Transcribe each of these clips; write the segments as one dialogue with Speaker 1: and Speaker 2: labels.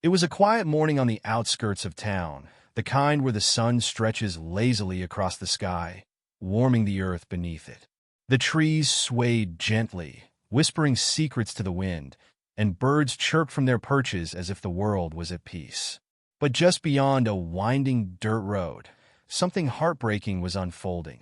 Speaker 1: It was a quiet morning on the outskirts of town, the kind where the sun stretches lazily across the sky, warming the earth beneath it. The trees swayed gently, whispering secrets to the wind, and birds chirped from their perches as if the world was at peace. But just beyond a winding dirt road, something heartbreaking was unfolding,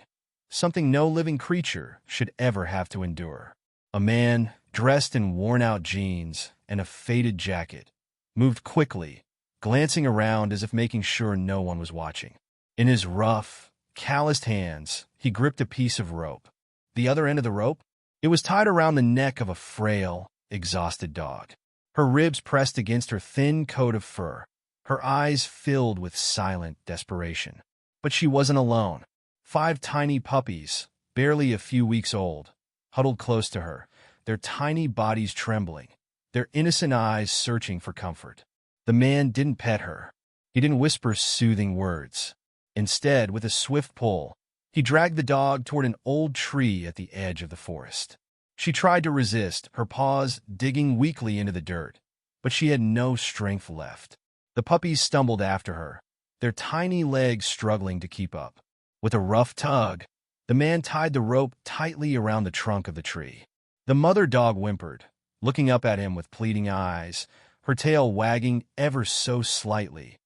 Speaker 1: something no living creature should ever have to endure. A man, dressed in worn-out jeans and a faded jacket, moved quickly, glancing around as if making sure no one was watching. In his rough, calloused hands, he gripped a piece of rope. The other end of the rope? It was tied around the neck of a frail, exhausted dog. Her ribs pressed against her thin coat of fur, her eyes filled with silent desperation. But she wasn't alone. 5 tiny puppies, barely a few weeks old, huddled close to her, their tiny bodies trembling, their innocent eyes searching for comfort. The man didn't pet her. He didn't whisper soothing words. Instead, with a swift pull, he dragged the dog toward an old tree at the edge of the forest. She tried to resist, her paws digging weakly into the dirt, but she had no strength left. The puppies stumbled after her, their tiny legs struggling to keep up. With a rough tug, the man tied the rope tightly around the trunk of the tree. The mother dog whimpered, looking up at him with pleading eyes, her tail wagging ever so slightly,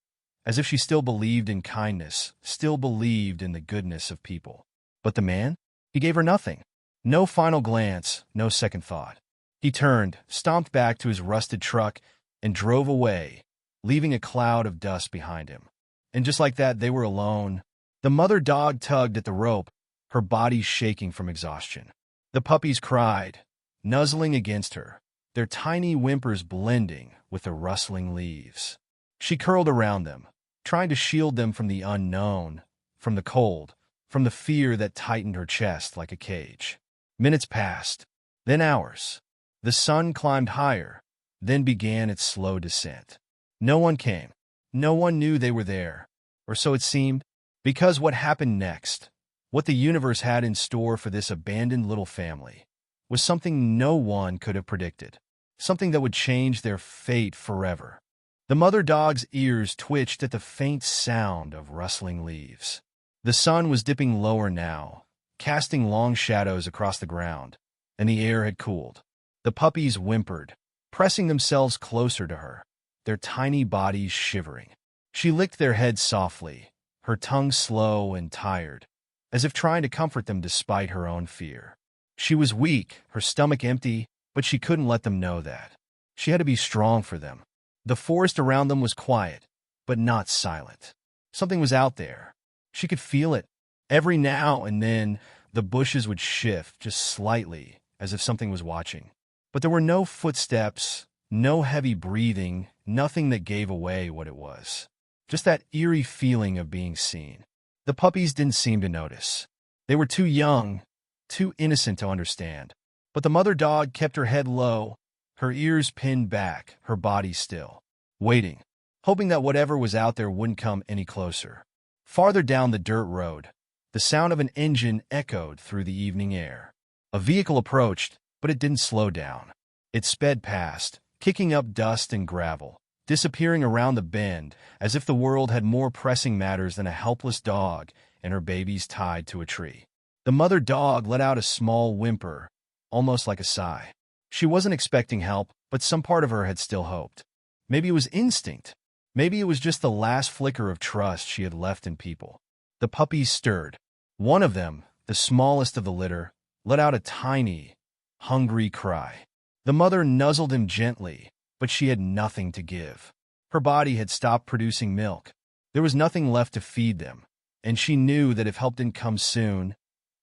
Speaker 1: as if she still believed in kindness, still believed in the goodness of people. But the man? He gave her nothing. No final glance, no second thought. He turned, stomped back to his rusted truck, and drove away, leaving a cloud of dust behind him. And just like that, they were alone. The mother dog tugged at the rope, her body shaking from exhaustion. The puppies cried, nuzzling against her, their tiny whimpers blending with the rustling leaves. She curled around them, trying to shield them from the unknown, from the cold, from the fear that tightened her chest like a cage. Minutes passed, then hours. The sun climbed higher, then began its slow descent. No one came. No one knew they were there, or so it seemed, because what happened next, what the universe had in store for this abandoned little family, was something no one could have predicted, something that would change their fate forever. The mother dog's ears twitched at the faint sound of rustling leaves. The sun was dipping lower now, casting long shadows across the ground, and the air had cooled. The puppies whimpered, pressing themselves closer to her, their tiny bodies shivering. She licked their heads softly, her tongue slow and tired, as if trying to comfort them despite her own fear. She was weak, her stomach empty, but she couldn't let them know that. She had to be strong for them. The forest around them was quiet, but not silent. Something was out there. She could feel it. Every now and then, the bushes would shift just slightly, as if something was watching. But there were no footsteps, no heavy breathing, nothing that gave away what it was. Just that eerie feeling of being seen. The puppies didn't seem to notice. They were too young, too innocent to understand. But the mother dog kept her head low, her ears pinned back, her body still, waiting, hoping that whatever was out there wouldn't come any closer. Farther down the dirt road, the sound of an engine echoed through the evening air. A vehicle approached, but it didn't slow down. It sped past, kicking up dust and gravel, disappearing around the bend as if the world had more pressing matters than a helpless dog and her babies tied to a tree. The mother dog let out a small whimper, almost like a sigh. She wasn't expecting help, but some part of her had still hoped. Maybe it was instinct. Maybe it was just the last flicker of trust she had left in people. The puppies stirred. One of them, the smallest of the litter, let out a tiny, hungry cry. The mother nuzzled him gently, but she had nothing to give. Her body had stopped producing milk. There was nothing left to feed them, and she knew that if help didn't come soon,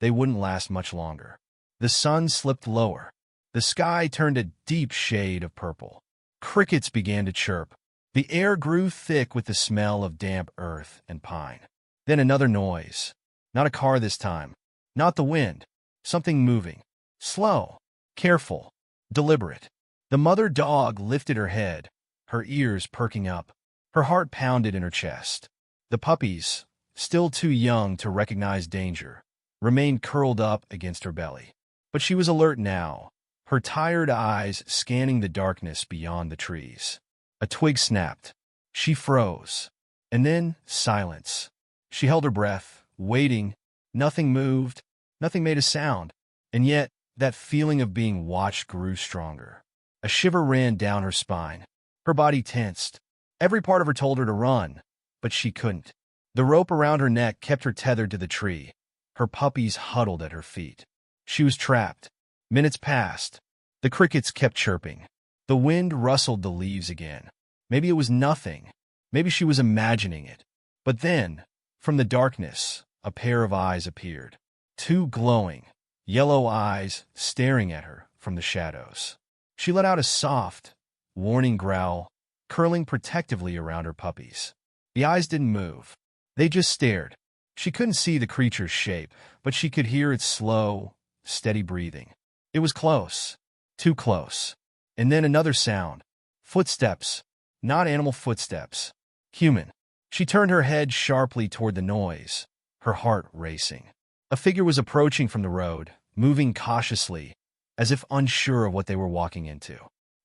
Speaker 1: they wouldn't last much longer. The sun slipped lower. The sky turned a deep shade of purple. Crickets began to chirp. The air grew thick with the smell of damp earth and pine. Then another noise. Not a car this time. Not the wind. Something moving. Slow. Careful. Deliberate. The mother dog lifted her head, her ears perking up. Her heart pounded in her chest. The puppies, still too young to recognize danger, remained curled up against her belly. But she was alert now, her tired eyes scanning the darkness beyond the trees. A twig snapped. She froze. And then silence. She held her breath, waiting. Nothing moved. Nothing made a sound. And yet, that feeling of being watched grew stronger. A shiver ran down her spine. Her body tensed. Every part of her told her to run, but she couldn't. The rope around her neck kept her tethered to the tree. Her puppies huddled at her feet. She was trapped. Minutes passed. The crickets kept chirping. The wind rustled the leaves again. Maybe it was nothing. Maybe she was imagining it. But then, from the darkness, a pair of eyes appeared. Two glowing, yellow eyes staring at her from the shadows. She let out a soft, warning growl, curling protectively around her puppies. The eyes didn't move. They just stared. She couldn't see the creature's shape, but she could hear its slow, steady breathing. It was close. Too close. And then another sound. Footsteps. Not animal footsteps. Human. She turned her head sharply toward the noise, her heart racing. A figure was approaching from the road, moving cautiously, as if unsure of what they were walking into.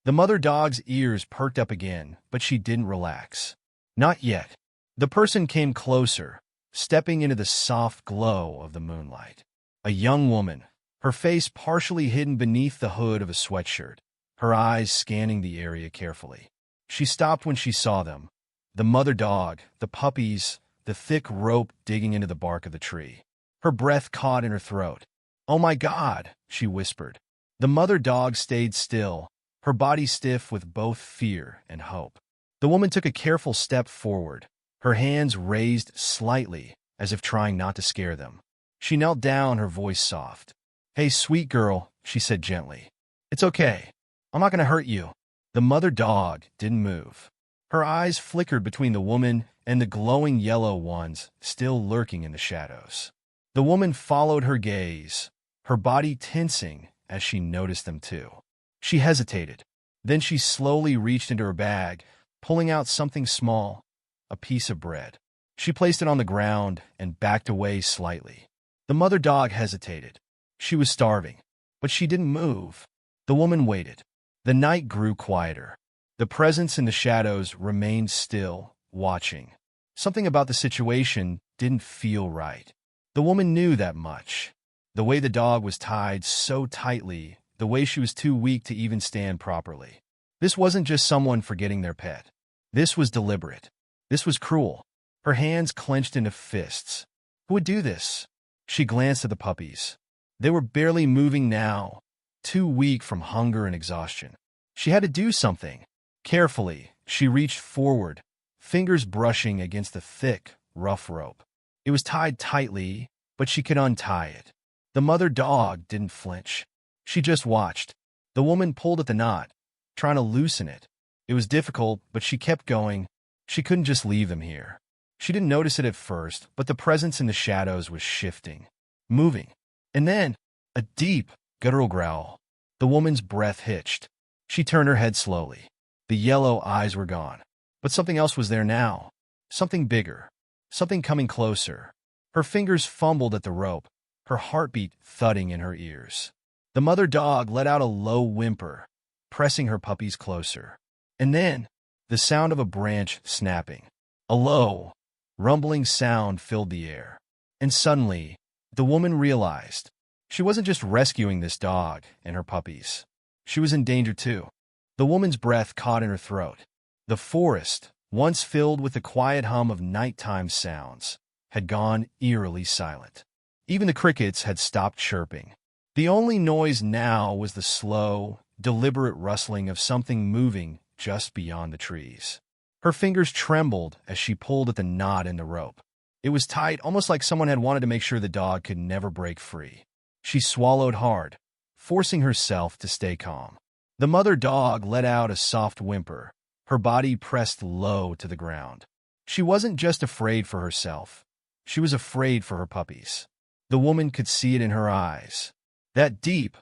Speaker 1: The mother dog's ears perked up again, but she didn't relax. Not yet. The person came closer, stepping into the soft glow of the moonlight. A young woman, her face partially hidden beneath the hood of a sweatshirt, her eyes scanning the area carefully. She stopped when she saw them. The mother dog, the puppies, the thick rope digging into the bark of the tree. Her breath caught in her throat. "Oh my God," she whispered. The mother dog stayed still, her body stiff with both fear and hope. The woman took a careful step forward, her hands raised slightly, as if trying not to scare them. She knelt down, her voice soft. "Hey, sweet girl," she said gently. "It's okay. I'm not going to hurt you." The mother dog didn't move. Her eyes flickered between the woman and the glowing yellow ones still lurking in the shadows. The woman followed her gaze, her body tensing as she noticed them too. She hesitated. Then she slowly reached into her bag, pulling out something small, a piece of bread. She placed it on the ground and backed away slightly. The mother dog hesitated. She was starving, but she didn't move. The woman waited. The night grew quieter. The presence in the shadows remained still, watching. Something about the situation didn't feel right. The woman knew that much. The way the dog was tied so tightly, the way she was too weak to even stand properly. This wasn't just someone forgetting their pet. This was deliberate. This was cruel. Her hands clenched into fists. Who would do this? She glanced at the puppies. They were barely moving now, too weak from hunger and exhaustion. She had to do something. Carefully, she reached forward, fingers brushing against the thick, rough rope. It was tied tightly, but she could untie it. The mother dog didn't flinch. She just watched. The woman pulled at the knot, trying to loosen it. It was difficult, but she kept going. She couldn't just leave them here. She didn't notice it at first, but the presence in the shadows was shifting, moving. And then, a deep, guttural growl. The woman's breath hitched. She turned her head slowly. The yellow eyes were gone. But something else was there now. Something bigger. Something coming closer. Her fingers fumbled at the rope, her heartbeat thudding in her ears. The mother dog let out a low whimper, pressing her puppies closer. And then, the sound of a branch snapping. A low, rumbling sound filled the air. And suddenly, the woman realized she wasn't just rescuing this dog and her puppies. She was in danger too. The woman's breath caught in her throat. The forest, once filled with the quiet hum of nighttime sounds, had gone eerily silent. Even the crickets had stopped chirping. The only noise now was the slow, deliberate rustling of something moving just beyond the trees. Her fingers trembled as she pulled at the knot in the rope. It was tight, almost like someone had wanted to make sure the dog could never break free. She swallowed hard, forcing herself to stay calm. The mother dog let out a soft whimper, her body pressed low to the ground. She wasn't just afraid for herself. She was afraid for her puppies. The woman could see it in her eyes. That deep,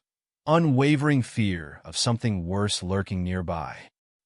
Speaker 1: unwavering fear of something worse lurking nearby.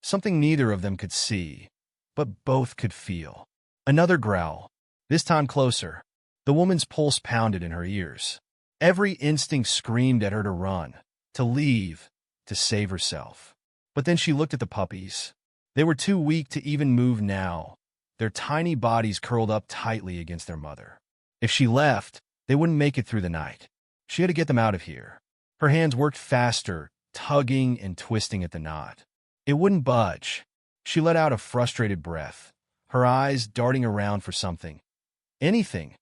Speaker 1: Something neither of them could see, but both could feel. Another growl, this time closer. The woman's pulse pounded in her ears. Every instinct screamed at her to run, to leave, to save herself. But then she looked at the puppies. They were too weak to even move now, their tiny bodies curled up tightly against their mother. If she left, they wouldn't make it through the night. She had to get them out of here. Her hands worked faster, tugging and twisting at the knot. It wouldn't budge. She let out a frustrated breath, her eyes darting around for something, anything,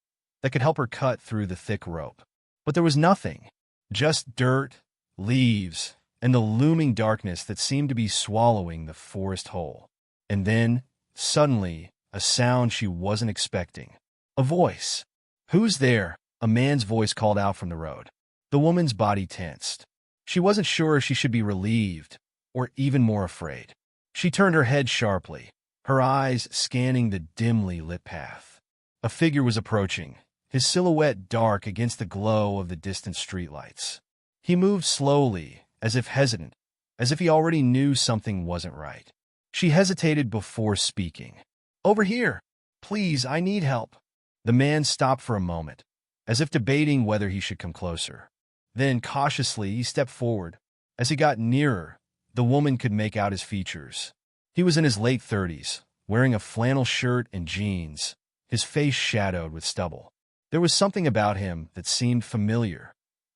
Speaker 1: that could help her cut through the thick rope. But there was nothing, just dirt, leaves, and the looming darkness that seemed to be swallowing the forest whole. And then, suddenly, a sound she wasn't expecting. A voice. "Who's there?" A man's voice called out from the road. The woman's body tensed. She wasn't sure if she should be relieved or even more afraid. She turned her head sharply, her eyes scanning the dimly lit path. A figure was approaching, his silhouette dark against the glow of the distant streetlights. He moved slowly, as if hesitant, as if he already knew something wasn't right. She hesitated before speaking. "Over here! Please, I need help." The man stopped for a moment, as if debating whether he should come closer. Then, cautiously, he stepped forward. As he got nearer, the woman could make out his features. He was in his late 30s, wearing a flannel shirt and jeans, his face shadowed with stubble. There was something about him that seemed familiar,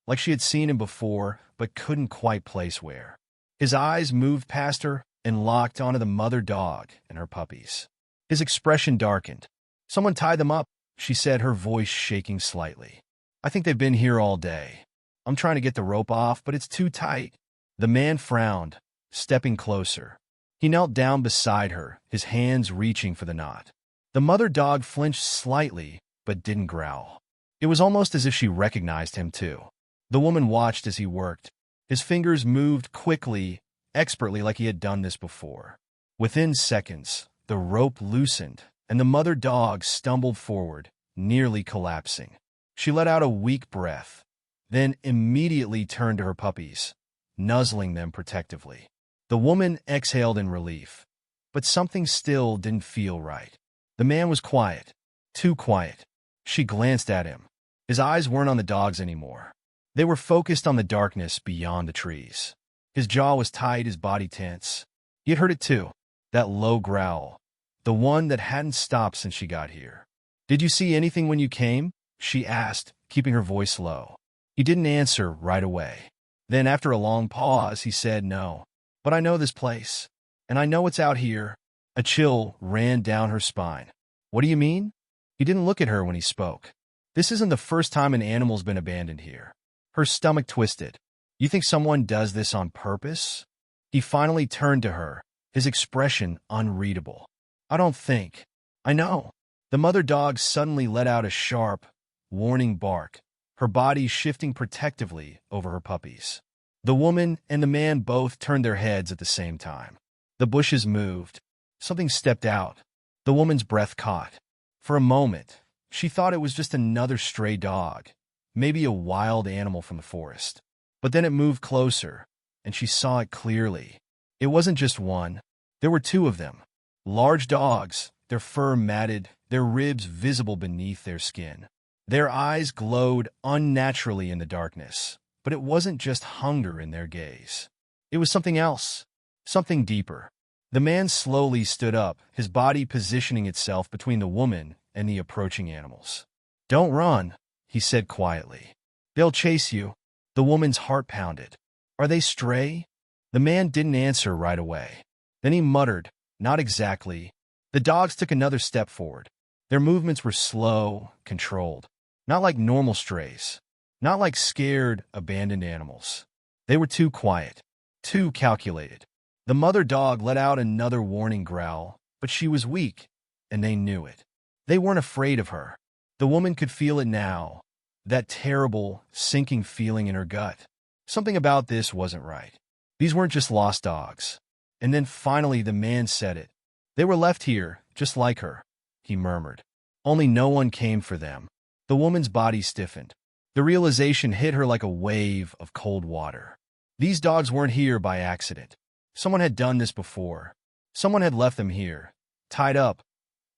Speaker 1: like she had seen him before but couldn't quite place where. His eyes moved past her and locked onto the mother dog and her puppies. His expression darkened. "Someone tie them up," she said, her voice shaking slightly. "I think they've been here all day. I'm trying to get the rope off, but it's too tight." The man frowned, stepping closer. He knelt down beside her, his hands reaching for the knot. The mother dog flinched slightly, but didn't growl. It was almost as if she recognized him, too. The woman watched as he worked. His fingers moved quickly, expertly, like he had done this before. Within seconds, the rope loosened, and the mother dog stumbled forward, nearly collapsing. She let out a weak breath, then immediately turned to her puppies, nuzzling them protectively. The woman exhaled in relief, but something still didn't feel right. The man was quiet, too quiet. She glanced at him. His eyes weren't on the dogs anymore. They were focused on the darkness beyond the trees. His jaw was tight, his body tense. He had heard it too, that low growl, the one that hadn't stopped since she got here. "Did you see anything when you came?" she asked, keeping her voice low. He didn't answer right away. Then, after a long pause, he said, "No, but I know this place, and I know it's out here." A chill ran down her spine. "What do you mean?" He didn't look at her when he spoke. "This isn't the first time an animal's been abandoned here." Her stomach twisted. "You think someone does this on purpose?" He finally turned to her, his expression unreadable. "I don't think. I know." The mother dog suddenly let out a sharp, warning bark, her body shifting protectively over her puppies. The woman and the man both turned their heads at the same time. The bushes moved. Something stepped out. The woman's breath caught. For a moment, she thought it was just another stray dog, maybe a wild animal from the forest. But then it moved closer, and she saw it clearly. It wasn't just one. There were two of them. Large dogs, their fur matted, their ribs visible beneath their skin. Their eyes glowed unnaturally in the darkness, but it wasn't just hunger in their gaze. It was something else, something deeper. The man slowly stood up, his body positioning itself between the woman and the approaching animals. "Don't run," he said quietly. "They'll chase you." The woman's heart pounded. "Are they stray?" The man didn't answer right away. Then he muttered, "Not exactly." The dogs took another step forward. Their movements were slow, controlled. Not like normal strays. Not like scared, abandoned animals. They were too quiet, too calculated. The mother dog let out another warning growl, but she was weak, and they knew it. They weren't afraid of her. The woman could feel it now, that terrible, sinking feeling in her gut. Something about this wasn't right. These weren't just lost dogs. And then finally the man said it. "They were left here, just like her," he murmured. "Only no one came for them." The woman's body stiffened. The realization hit her like a wave of cold water. These dogs weren't here by accident. Someone had done this before. Someone had left them here, tied up,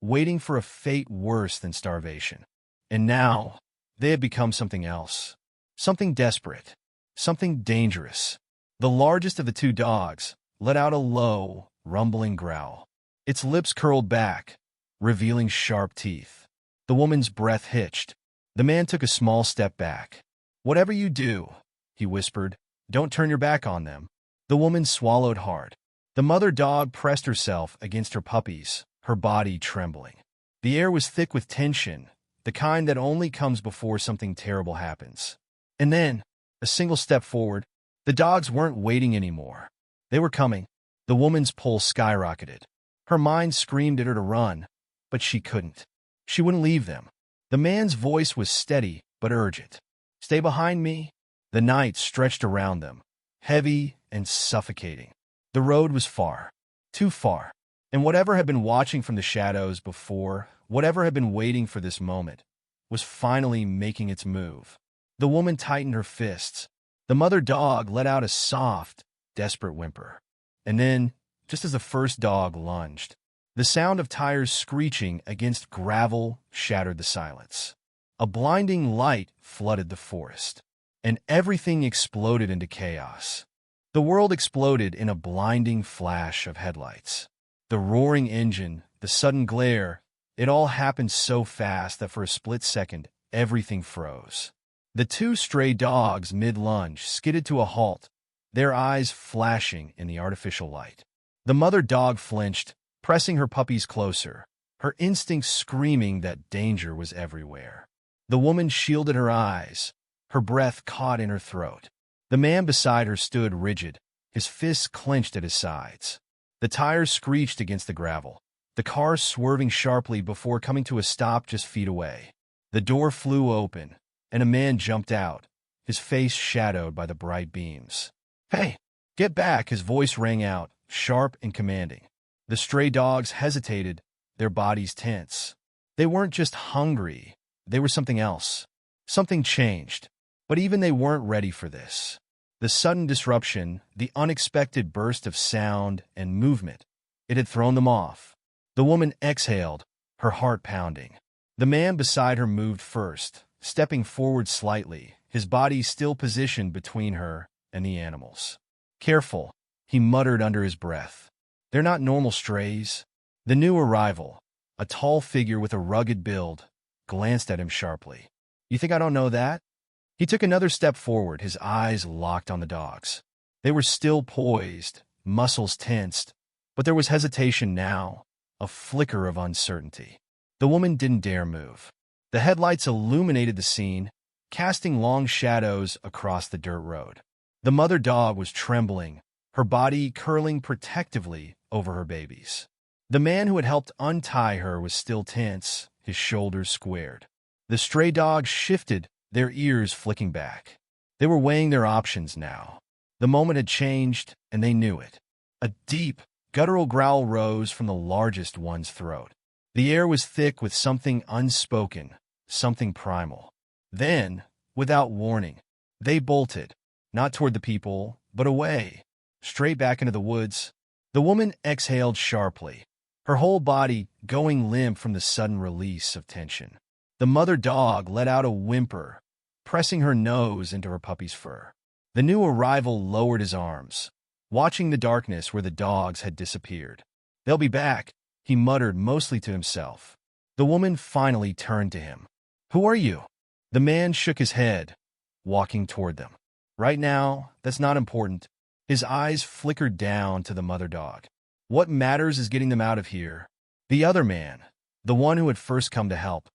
Speaker 1: waiting for a fate worse than starvation. And now, they had become something else. Something desperate. Something dangerous. The largest of the two dogs let out a low, rumbling growl. Its lips curled back, revealing sharp teeth. The woman's breath hitched. The man took a small step back. "Whatever you do," he whispered, "don't turn your back on them." The woman swallowed hard. The mother dog pressed herself against her puppies, her body trembling. The air was thick with tension, the kind that only comes before something terrible happens. And then, a single step forward, the dogs weren't waiting anymore. They were coming. The woman's pulse skyrocketed. Her mind screamed at her to run, but she couldn't. She wouldn't leave them. The man's voice was steady but urgent. "Stay behind me." The night stretched around them, heavy and suffocating. The road was far, too far, and whatever had been watching from the shadows before, whatever had been waiting for this moment, was finally making its move. The woman tightened her fists. The mother dog let out a soft, desperate whimper. And then, just as the first dog lunged, the sound of tires screeching against gravel shattered the silence. A blinding light flooded the forest, and everything exploded into chaos. The world exploded in a blinding flash of headlights. The roaring engine, the sudden glare, it all happened so fast that for a split second, everything froze. The two stray dogs mid-lunge skidded to a halt, their eyes flashing in the artificial light. The mother dog flinched, pressing her puppies closer, her instincts screaming that danger was everywhere. The woman shielded her eyes, her breath caught in her throat. The man beside her stood rigid, his fists clenched at his sides. The tires screeched against the gravel, the car swerving sharply before coming to a stop just feet away. The door flew open, and a man jumped out, his face shadowed by the bright beams. "Hey, get back!" His voice rang out, sharp and commanding. The stray dogs hesitated, their bodies tense. They weren't just hungry, they were something else. Something changed, but even they weren't ready for this. The sudden disruption, the unexpected burst of sound and movement, it had thrown them off. The woman exhaled, her heart pounding. The man beside her moved first, stepping forward slightly, his body still positioned between her and the animals. "Careful," he muttered under his breath. "They're not normal strays." The new arrival, a tall figure with a rugged build, glanced at him sharply. "You think I don't know that?" He took another step forward, his eyes locked on the dogs. They were still poised, muscles tensed, but there was hesitation now, a flicker of uncertainty. The woman didn't dare move. The headlights illuminated the scene, casting long shadows across the dirt road. The mother dog was trembling, her body curling protectively over her babies. The man who had helped untie her was still tense, his shoulders squared. The stray dogs shifted, their ears flicking back. They were weighing their options now. The moment had changed, and they knew it. A deep, guttural growl rose from the largest one's throat. The air was thick with something unspoken, something primal. Then, without warning, they bolted, not toward the people, but away, straight back into the woods. The woman exhaled sharply, her whole body going limp from the sudden release of tension. The mother dog let out a whimper, pressing her nose into her puppy's fur. The new arrival lowered his arms, watching the darkness where the dogs had disappeared. "They'll be back," he muttered mostly to himself. The woman finally turned to him. "Who are you?" The man shook his head, walking toward them. "Right now, that's not important." His eyes flickered down to the mother dog. "What matters is getting them out of here." The other man, the one who had first come to help,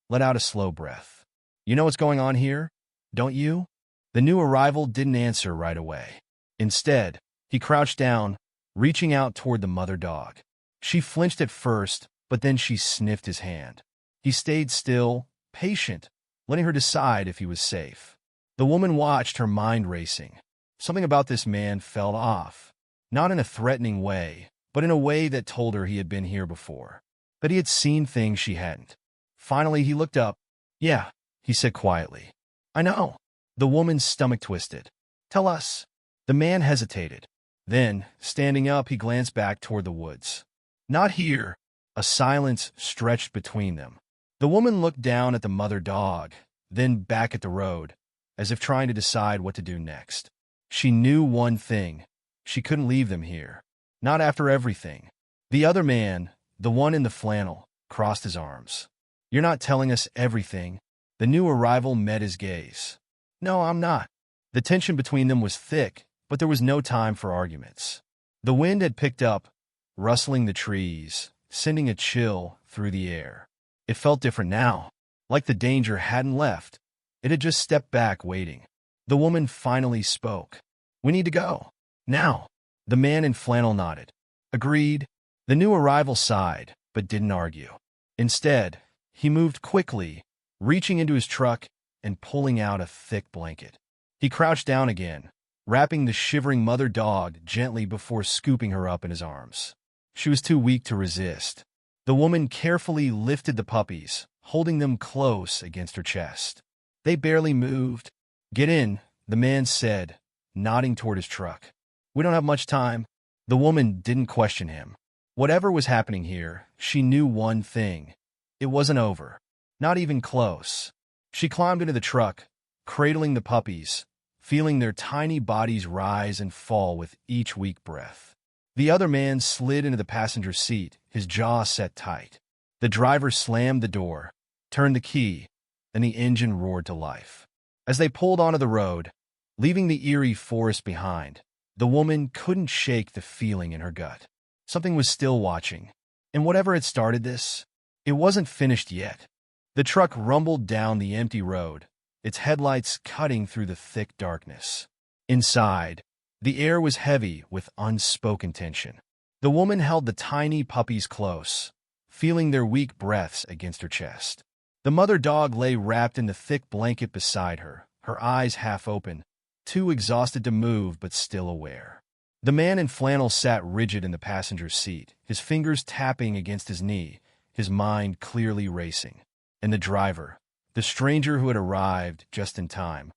Speaker 1: let out a slow breath. "You know what's going on here, don't you?" The new arrival didn't answer right away. Instead, he crouched down, reaching out toward the mother dog. She flinched at first, but then she sniffed his hand. He stayed still, patient, letting her decide if he was safe. The woman watched, her mind racing. Something about this man felt off, not in a threatening way, but in a way that told her he had been here before, that he had seen things she hadn't. Finally, he looked up. "Yeah," he said quietly. "I know." The woman's stomach twisted. "Tell us." The man hesitated. Then, standing up, he glanced back toward the woods. "Not here." A silence stretched between them. The woman looked down at the mother dog, then back at the road, as if trying to decide what to do next. She knew one thing. She couldn't leave them here. Not after everything. The other man, the one in the flannel, crossed his arms. You're not telling us everything. The new arrival met his gaze. No, I'm not. The tension between them was thick, but there was no time for arguments. The wind had picked up, rustling the trees, sending a chill through the air. It felt different now, like the danger hadn't left. It had just stepped back, waiting. The woman finally spoke. We need to go. Now. The man in flannel nodded. Agreed. The new arrival sighed, but didn't argue. Instead, he moved quickly, reaching into his truck and pulling out a thick blanket. He crouched down again, wrapping the shivering mother dog gently before scooping her up in his arms. She was too weak to resist. The woman carefully lifted the puppies, holding them close against her chest. They barely moved. Get in, the man said, nodding toward his truck. We don't have much time. The woman didn't question him. Whatever was happening here, she knew one thing. It wasn't over. Not even close. She climbed into the truck, cradling the puppies, feeling their tiny bodies rise and fall with each weak breath. The other man slid into the passenger seat, his jaw set tight. The driver slammed the door, turned the key, and the engine roared to life. As they pulled onto the road, leaving the eerie forest behind, the woman couldn't shake the feeling in her gut. Something was still watching, and whatever had started this, it wasn't finished yet. The truck rumbled down the empty road, its headlights cutting through the thick darkness. Inside, the air was heavy with unspoken tension. The woman held the tiny puppies close, feeling their weak breaths against her chest. The mother dog lay wrapped in the thick blanket beside her, her eyes half open, too exhausted to move but still aware. The man in flannel sat rigid in the passenger seat, his fingers tapping against his knee, his mind clearly racing. And the driver, the stranger who had arrived just in time,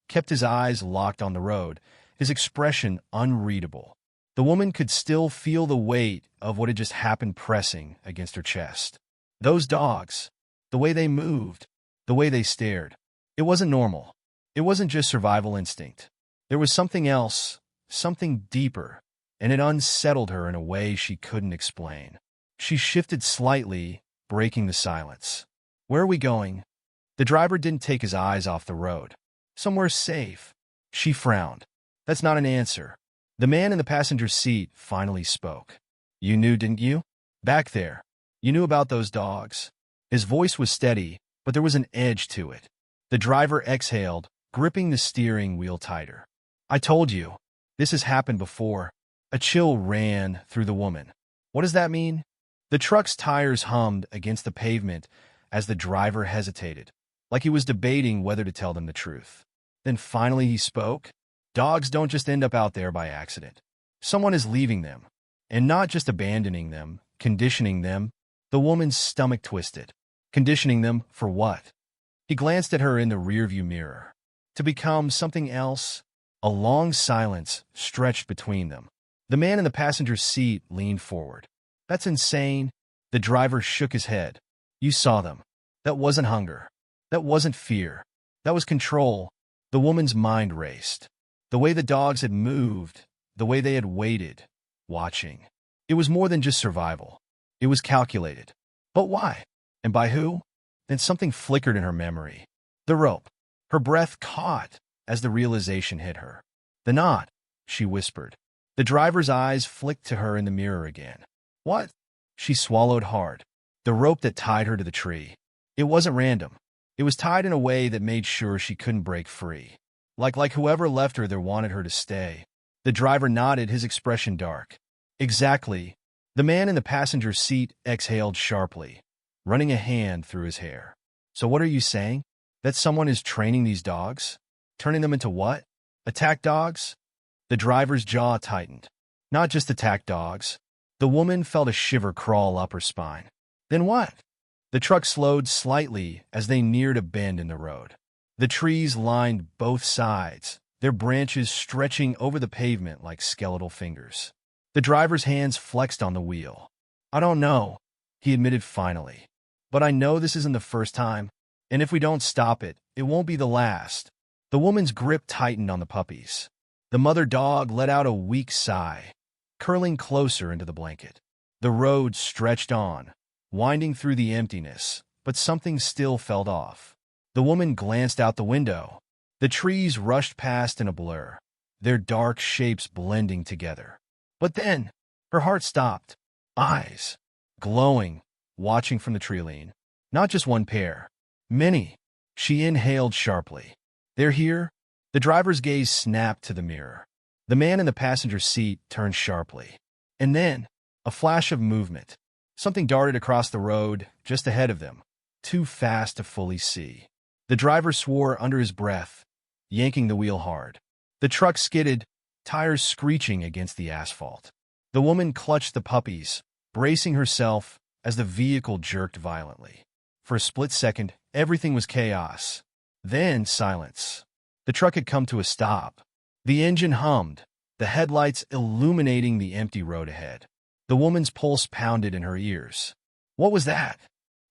Speaker 1: kept his eyes locked on the road, his expression unreadable. The woman could still feel the weight of what had just happened pressing against her chest. Those dogs, the way they moved, the way they stared, it wasn't normal. It wasn't just survival instinct. There was something else, something deeper, and it unsettled her in a way she couldn't explain. She shifted slightly, breaking the silence. Where are we going? The driver didn't take his eyes off the road. Somewhere safe. She frowned. That's not an answer. The man in the passenger seat finally spoke. You knew, didn't you? Back there. You knew about those dogs. His voice was steady, but there was an edge to it. The driver exhaled, gripping the steering wheel tighter. I told you. This has happened before. A chill ran through the woman. What does that mean? The truck's tires hummed against the pavement as the driver hesitated, like he was debating whether to tell them the truth. Then finally he spoke. Dogs don't just end up out there by accident. Someone is leaving them, and not just abandoning them, conditioning them. The woman's stomach twisted. Conditioning them for what? He glanced at her in the rearview mirror. To become something else. A long silence stretched between them. The man in the passenger seat leaned forward. That's insane. The driver shook his head. You saw them. That wasn't hunger. That wasn't fear. That was control. The woman's mind raced. The way the dogs had moved, the way they had waited, watching. It was more than just survival. It was calculated. But why? And by who? Then something flickered in her memory. The rope. Her breath caught as the realization hit her. The knot, she whispered. The driver's eyes flicked to her in the mirror again. What? She swallowed hard. The rope that tied her to the tree. It wasn't random. It was tied in a way that made sure she couldn't break free. Like whoever left her there wanted her to stay. The driver nodded, his expression dark. Exactly. The man in the passenger seat exhaled sharply, running a hand through his hair. So what are you saying? That someone is training these dogs? Turning them into what? Attack dogs? The driver's jaw tightened. Not just attack dogs. The woman felt a shiver crawl up her spine. Then what? The truck slowed slightly as they neared a bend in the road. The trees lined both sides, their branches stretching over the pavement like skeletal fingers. The driver's hands flexed on the wheel. I don't know, he admitted finally. But I know this isn't the first time, and if we don't stop it, it won't be the last. The woman's grip tightened on the puppies. The mother dog let out a weak sigh. curling closer into the blanket. The road stretched on, winding through the emptiness, but something still felt off. The woman glanced out the window. The trees rushed past in a blur, their dark shapes blending together. But then, her heart stopped. Eyes, glowing, watching from the treeline. Not just one pair. Many. She inhaled sharply. They're here? The driver's gaze snapped to the mirror. The man in the passenger seat turned sharply. And then, a flash of movement. Something darted across the road, just ahead of them, too fast to fully see. The driver swore under his breath, yanking the wheel hard. The truck skidded, tires screeching against the asphalt. The woman clutched the puppies, bracing herself as the vehicle jerked violently. For a split second, everything was chaos. Then silence. The truck had come to a stop. The engine hummed, the headlights illuminating the empty road ahead. The woman's pulse pounded in her ears. What was that?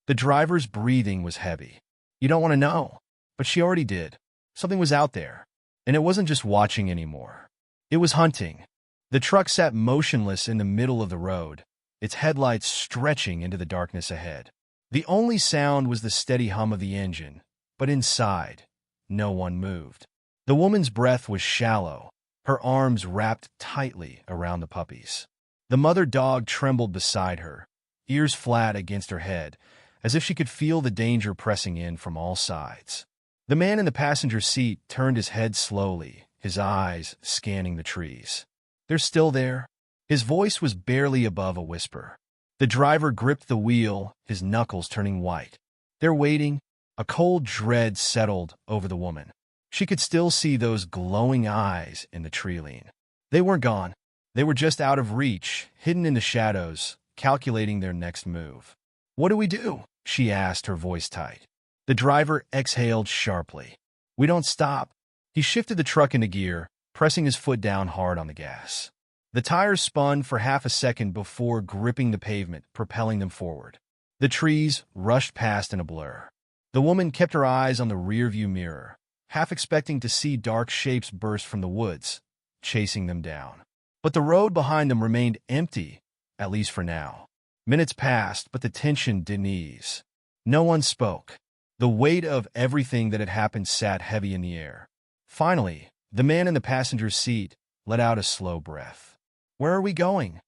Speaker 1: The driver's breathing was heavy. You don't want to know, but she already did. Something was out there, and it wasn't just watching anymore. It was hunting. The truck sat motionless in the middle of the road, its headlights stretching into the darkness ahead. The only sound was the steady hum of the engine, but inside, no one moved. The woman's breath was shallow, her arms wrapped tightly around the puppies. The mother dog trembled beside her, ears flat against her head, as if she could feel the danger pressing in from all sides. The man in the passenger seat turned his head slowly, his eyes scanning the trees. They're still there. His voice was barely above a whisper. The driver gripped the wheel, his knuckles turning white. They're waiting. A cold dread settled over the woman. She could still see those glowing eyes in the treeline. They weren't gone. They were just out of reach, hidden in the shadows, calculating their next move. What do we do? She asked, her voice tight. The driver exhaled sharply. We don't stop. He shifted the truck into gear, pressing his foot down hard on the gas. The tires spun for half a second before gripping the pavement, propelling them forward. The trees rushed past in a blur. The woman kept her eyes on the rearview mirror, half expecting to see dark shapes burst from the woods, chasing them down. But the road behind them remained empty, at least for now. Minutes passed, but the tension didn't ease. No one spoke. The weight of everything that had happened sat heavy in the air. Finally, the man in the passenger seat let out a slow breath. Where are we going?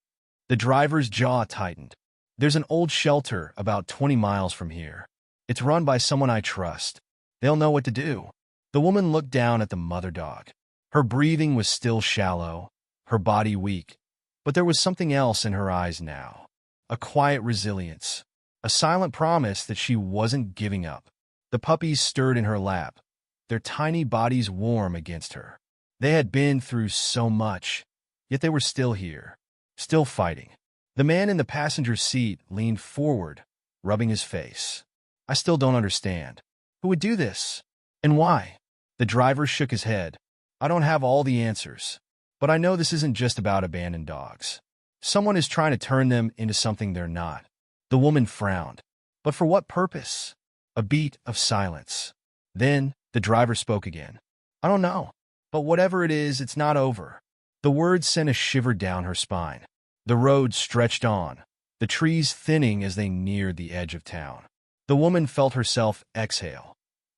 Speaker 1: The driver's jaw tightened. There's an old shelter about 20 miles from here. It's run by someone I trust. They'll know what to do. The woman looked down at the mother dog. Her breathing was still shallow, her body weak, but there was something else in her eyes now. A quiet resilience, a silent promise that she wasn't giving up. The puppies stirred in her lap, their tiny bodies warm against her. They had been through so much, yet they were still here, still fighting. The man in the passenger seat leaned forward, rubbing his face. I still don't understand. Who would do this? And why? The driver shook his head. I don't have all the answers, but I know this isn't just about abandoned dogs. Someone is trying to turn them into something they're not. The woman frowned. But for what purpose? A beat of silence. Then the driver spoke again. I don't know, but whatever it is, it's not over. The words sent a shiver down her spine. The road stretched on, the trees thinning as they neared the edge of town. The woman felt herself exhale,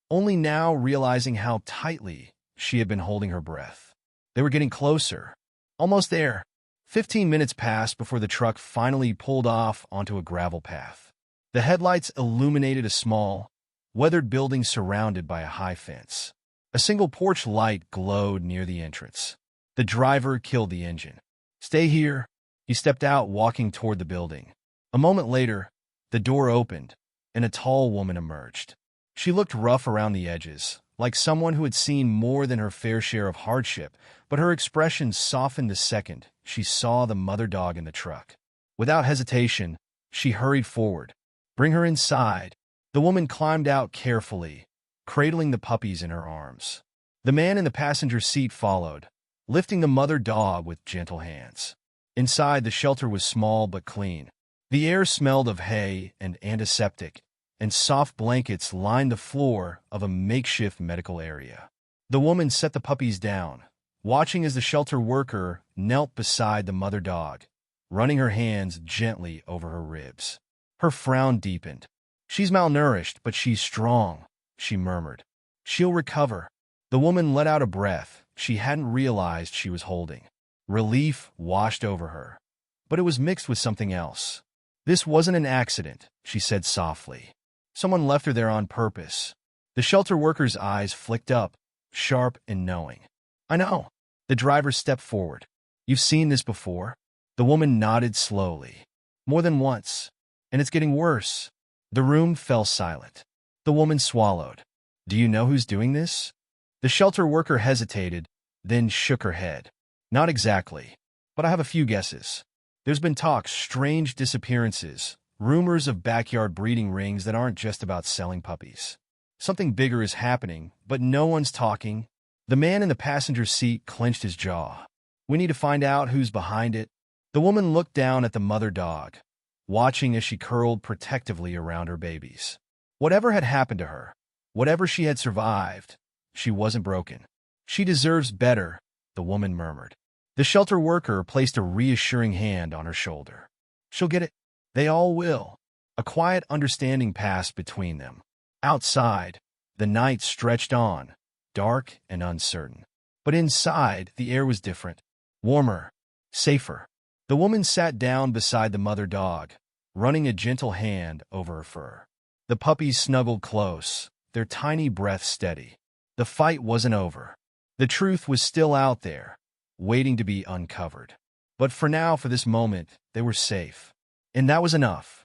Speaker 1: only now realizing how tightly she had been holding her breath. They were getting closer. Almost there. 15 minutes passed before the truck finally pulled off onto a gravel path. The headlights illuminated a small, weathered building surrounded by a high fence. A single porch light glowed near the entrance. The driver killed the engine. Stay here. He stepped out, walking toward the building. A moment later, the door opened, and a tall woman emerged. She looked rough around the edges, like someone who had seen more than her fair share of hardship, but her expression softened the second she saw the mother dog in the truck. Without hesitation, she hurried forward. Bring her inside. The woman climbed out carefully, cradling the puppies in her arms. The man in the passenger seat followed, lifting the mother dog with gentle hands. Inside, the shelter was small but clean. The air smelled of hay and antiseptic, and soft blankets lined the floor of a makeshift medical area. The woman set the puppies down, watching as the shelter worker knelt beside the mother dog, running her hands gently over her ribs. Her frown deepened. "She's malnourished, but she's strong," she murmured. "She'll recover." The woman let out a breath she hadn't realized she was holding. Relief washed over her, but it was mixed with something else. "This wasn't an accident," she said softly. "Someone left her there on purpose." The shelter worker's eyes flicked up, sharp and knowing. "I know." The driver stepped forward. "You've seen this before?" The woman nodded slowly. "More than once. And it's getting worse." The room fell silent. The woman swallowed. "Do you know who's doing this?" The shelter worker hesitated, then shook her head. "Not exactly, but I have a few guesses. There's been talk, strange disappearances, rumors of backyard breeding rings that aren't just about selling puppies. Something bigger is happening, but no one's talking." The man in the passenger seat clenched his jaw. "We need to find out who's behind it." The woman looked down at the mother dog, watching as she curled protectively around her babies. Whatever had happened to her, whatever she had survived, she wasn't broken. "She deserves better," the woman murmured. The shelter worker placed a reassuring hand on her shoulder. "She'll get it. They all will." A quiet understanding passed between them. Outside, the night stretched on, dark and uncertain. But inside, the air was different. Warmer, safer. The woman sat down beside the mother dog, running a gentle hand over her fur. The puppies snuggled close, their tiny breaths steady. The fight wasn't over. The truth was still out there, waiting to be uncovered. But for now, for this moment, they were safe. And that was enough.